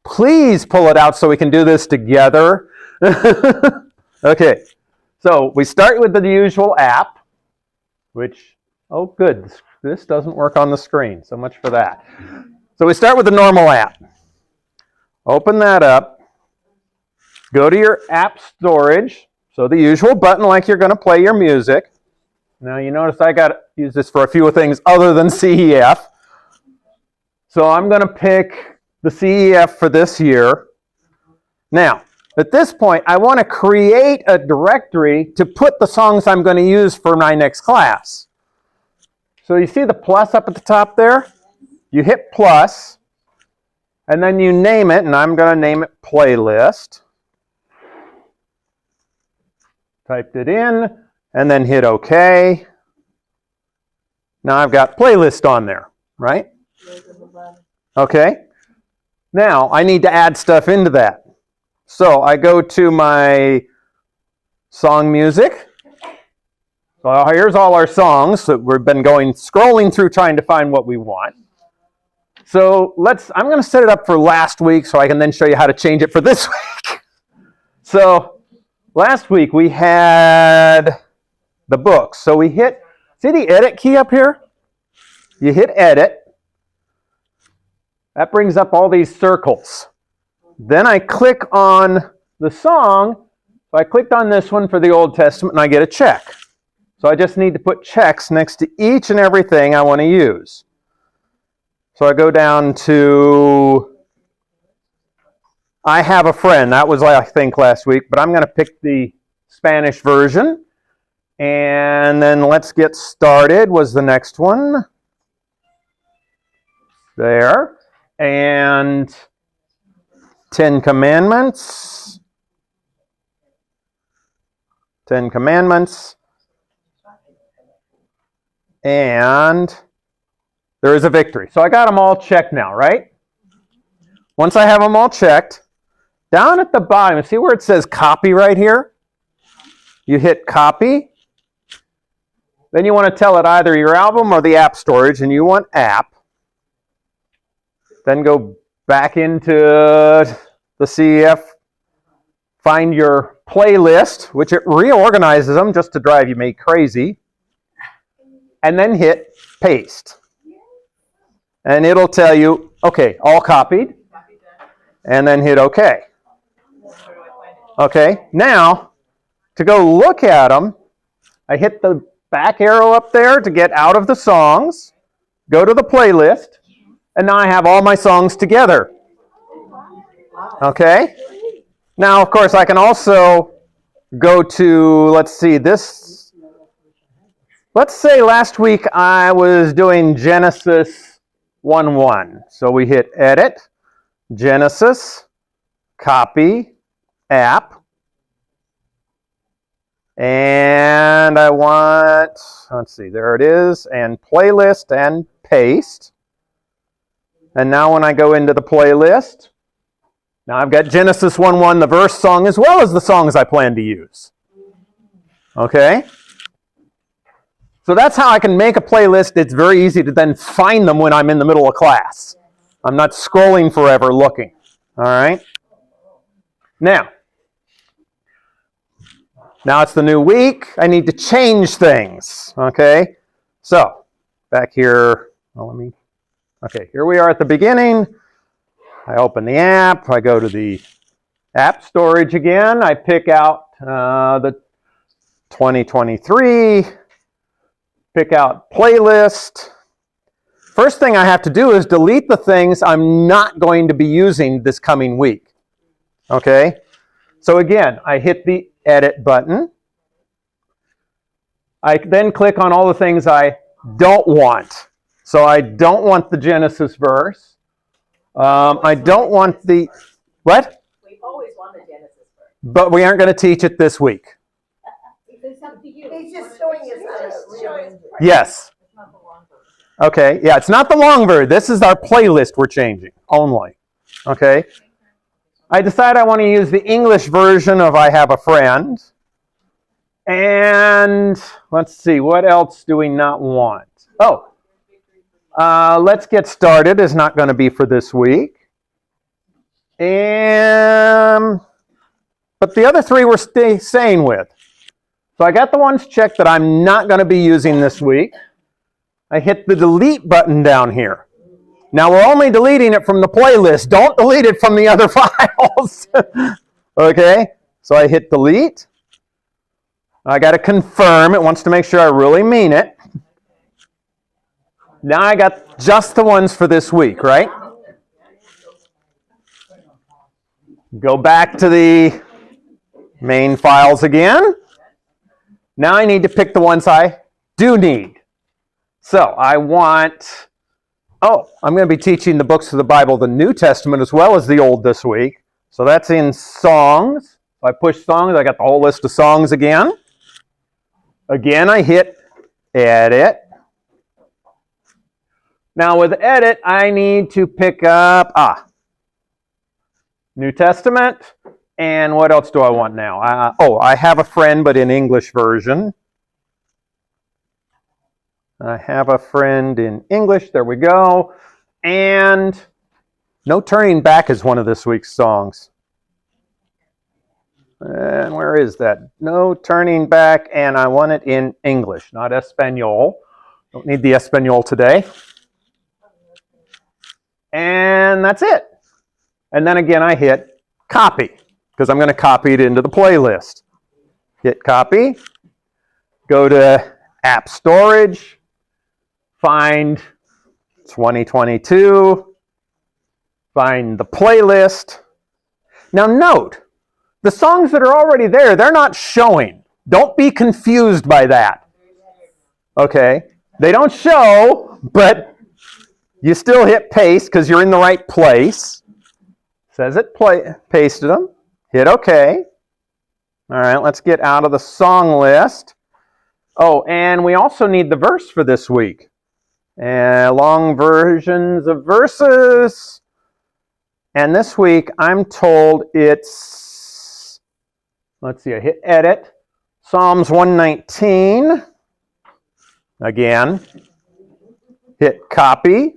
Please pull it out so we can do this together. Okay, so we start with the usual app, which, oh good, this doesn't work on the screen. So much for that. So we start with the normal app. Open that up. Go to your app storage. So the usual button like you're going to play your music. Now you notice I got to use this for a few things other than CEF. So I'm going to pick the CEF for this year. Now, at this point, I want to create a directory to put the songs I'm going to use for my next class. So you see the plus up at the top there? You hit plus, and then you name it, and I'm going to name it Playlist. Typed it in, and then hit OK. Now I've got Playlist on there, right? Okay. Now I need to add stuff into that. So I go to my song music. So here's all our songs that we've been scrolling through trying to find what we want. So I'm going to set it up for last week so I can then show you how to change it for this week. So last week we had the books. So we see the edit key up here? You hit edit. That brings up all these circles. Then I click on the song. So I clicked on this one for the Old Testament and I get a check. So I just need to put checks next to each and everything I want to use. So I go down to I Have a Friend. That was, I think, last week, but I'm going to pick the Spanish version. And then Let's Get Started was the next one. There. And 10 Commandments. 10 Commandments. And There Is a Victory. So I got them all checked now, right? Once I have them all checked, down at the bottom, see where it says copy right here? You hit copy. Then you want to tell it either your album or the app storage, and you want app. Then go back into the CEF, find your playlist, which it reorganizes them just to drive you crazy, and then hit paste. And it'll tell you, okay, all copied, and then hit OK. Okay, now, to go look at them, I hit the back arrow up there to get out of the songs, go to the playlist, and now I have all my songs together. Okay? Now, of course, I can also go to, let's see, this. Let's say last week I was doing Genesis 1:1. So we hit Edit, Genesis, Copy, App. And I want, let's see, there it is, and Playlist and Paste. And now when I go into the playlist, now I've got Genesis 1:1, the verse song, as well as the songs I plan to use. Okay? So that's how I can make a playlist. It's very easy to then find them when I'm in the middle of class. I'm not scrolling forever looking. All right? Now it's the new week. I need to change things. Okay? So, back here, okay, here we are at the beginning. I open the app. I go to the app storage again. I pick out the 2023. Pick out playlist. First thing I have to do is delete the things I'm not going to be using this coming week. Okay? So again, I hit the edit button. I then click on all the things I don't want. So I don't want the Genesis verse. I don't want the, what? We always want the Genesis verse. But we aren't going to teach it this week. It's up to you. He's just showing us. Yes. It's not the long version. Okay, yeah, it's not the long version. This is our playlist we're changing only. Okay? I decide I want to use the English version of I Have a Friend. And let's see, what else do we not want? Oh, Let's Get Started is not going to be for this week. But the other three we're staying with. So I got the ones checked that I'm not going to be using this week. I hit the delete button down here. Now we're only deleting it from the playlist. Don't delete it from the other files. Okay, so I hit delete. I got to confirm. It wants to make sure I really mean it. Now I got just the ones for this week, right? Go back to the main files again. Now I need to pick the ones I do need. So I want, I'm going to be teaching the books of the Bible, the New Testament as well as the Old this week. So that's in songs. If I push songs, I got the whole list of songs again. Again, I hit edit. Now with edit, I need to pick up, New Testament. And what else do I want now? I have a friend, but in English version. I have a friend in English. There we go. And No Turning Back is one of this week's songs. And where is that? No Turning Back, and I want it in English, not Espanol. Don't need the Espanol today. And that's it. And then again, I hit copy, because I'm going to copy it into the playlist. Hit copy. Go to app storage. Find 2022. Find the playlist. Now note, the songs that are already there, they're not showing. Don't be confused by that. Okay? They don't show, but you still hit paste because you're in the right place. Says it pasted them. Hit OK. All right, let's get out of the song list. Oh, and we also need the verse for this week. Long versions of verses. And this week, I'm told it's, let's see, I hit edit. Psalms 119. Again. Hit copy.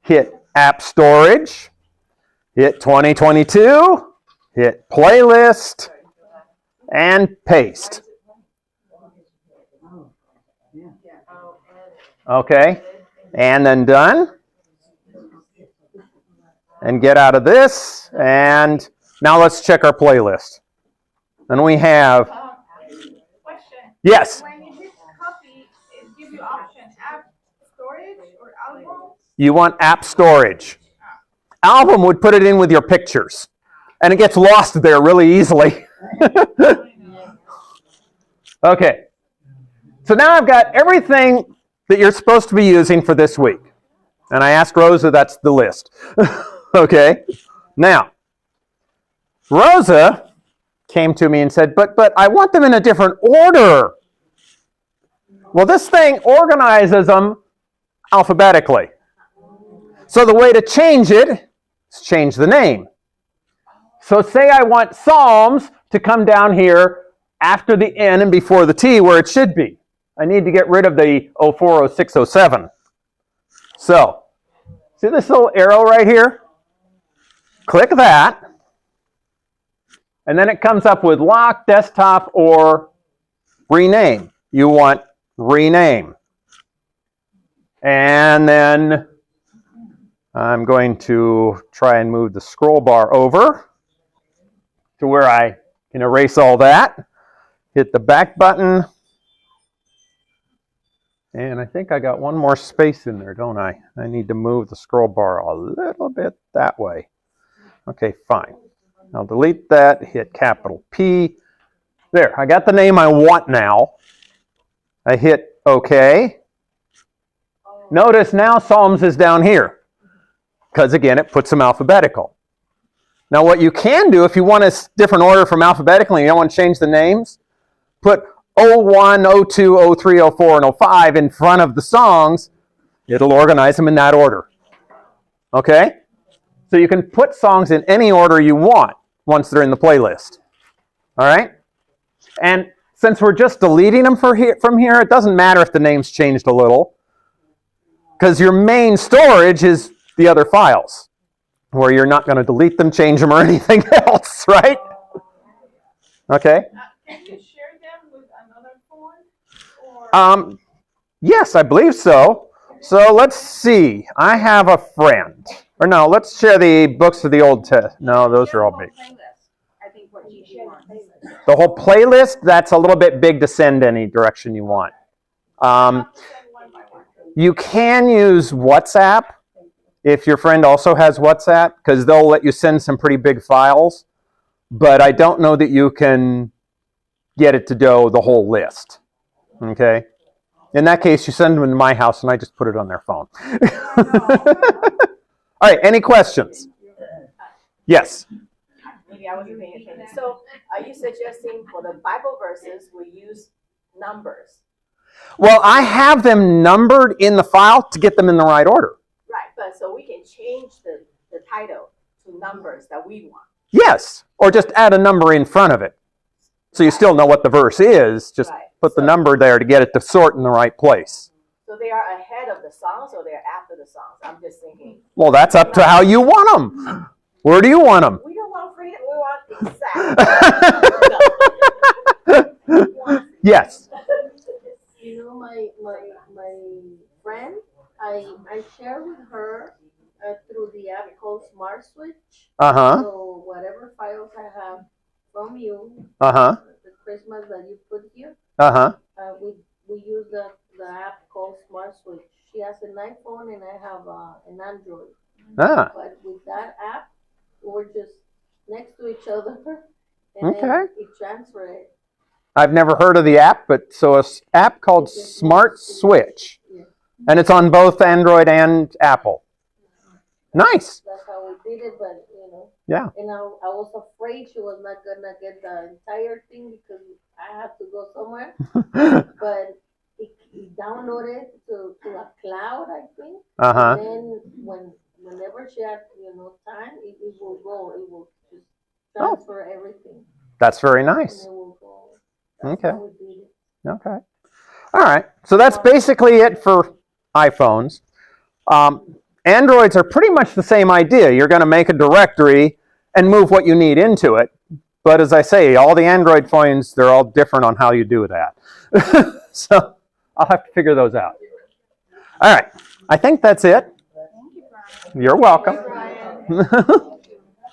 Hit app storage. Hit 2022. Hit playlist. And paste. Okay. And then done. And get out of this. And now let's check our playlist. And we have... Question. Yes. When you hit copy, it gives you option app storage or album. You want app storage. Album would put it in with your pictures. And it gets lost there really easily. Okay. So now I've got everything that you're supposed to be using for this week. And I asked Rosa, that's the list. Okay. Now, Rosa came to me and said, but I want them in a different order. Well, this thing organizes them alphabetically. So the way to change it is change the name. So say I want Psalms to come down here after the N and before the T where it should be. I need to get rid of the 04, 06, 07. So, see this little arrow right here? Click that. And then it comes up with lock, desktop, or rename. You want rename. And then I'm going to try and move the scroll bar over to where I can erase all that. Hit the back button. And I think I got one more space in there, don't I? I need to move the scroll bar a little bit that way. Okay, fine. I'll delete that, hit capital P. There, I got the name I want now. I hit OK. Notice now Psalms is down here. Because again, it puts them alphabetical. Now what you can do, if you want a different order from alphabetical and you don't want to change the names, put 01, 02, 03, 04, and 05 in front of the songs. It'll organize them in that order. Okay? So you can put songs in any order you want once they're in the playlist. All right? And since we're just deleting them from here, it doesn't matter if the name's changed a little, because your main storage is the other files. where you're not going to delete them, change them, or anything else, right? Okay. Can you share them with another phone? Or Yes, I believe so. So let's see. I have a friend. Or no, let's share the books of the Old Testament. No, those are all big. I think what Gigi wants. The whole playlist, that's a little bit big to send any direction you want. send one by one. You can use WhatsApp if your friend also has WhatsApp, because they'll let you send some pretty big files. But I don't know that you can get it to go the whole list. Okay? In that case, you send them to my house and I just put it on their phone. All right, any questions? Yes. Maybe I wasn't paying attention. So are you suggesting for the Bible verses we use numbers? Well, I have them numbered in the file to get them in the right order. Right, but so we can change the title to numbers that we want. Yes, or just add a number in front of it. So you still know what the verse is, just Right. put the number there to get it to sort in the right place. So they are ahead of the songs or they're after the songs? I'm just thinking. Well, that's up to how you want them. Where do you want them? We don't want freedom, we want exact. Yes. You know, my friend, I share with her through the app called Smart Switch. Uh-huh. So whatever files I have from you, Uh-huh. the Christmas that you put here, Uh-huh. we use the app called Smart Switch. She has an iPhone and I have an Android. Ah. But with that app, we're just next to each other, and Okay. then it transfer it. I've never heard of the app, but so an app called Smart Switch. Yeah. And it's on both Android and Apple. Nice. That's how we did it, but you know. Yeah. And I was afraid she was not gonna get the entire thing because I have to go somewhere. But it downloaded to a cloud, I think. Uh-huh. And then whenever she had time, it will go. It will just transfer everything. That's very And nice. it will go. That's Okay. how we did it. Okay. All right. So that's basically it for iPhones. Androids are pretty much the same idea. You're going to make a directory and move what you need into it. But as I say, all the Android phones, they're all different on how you do that. So I'll have to figure those out. All right. I think that's it. Thank you, Brian. You're welcome. Brian.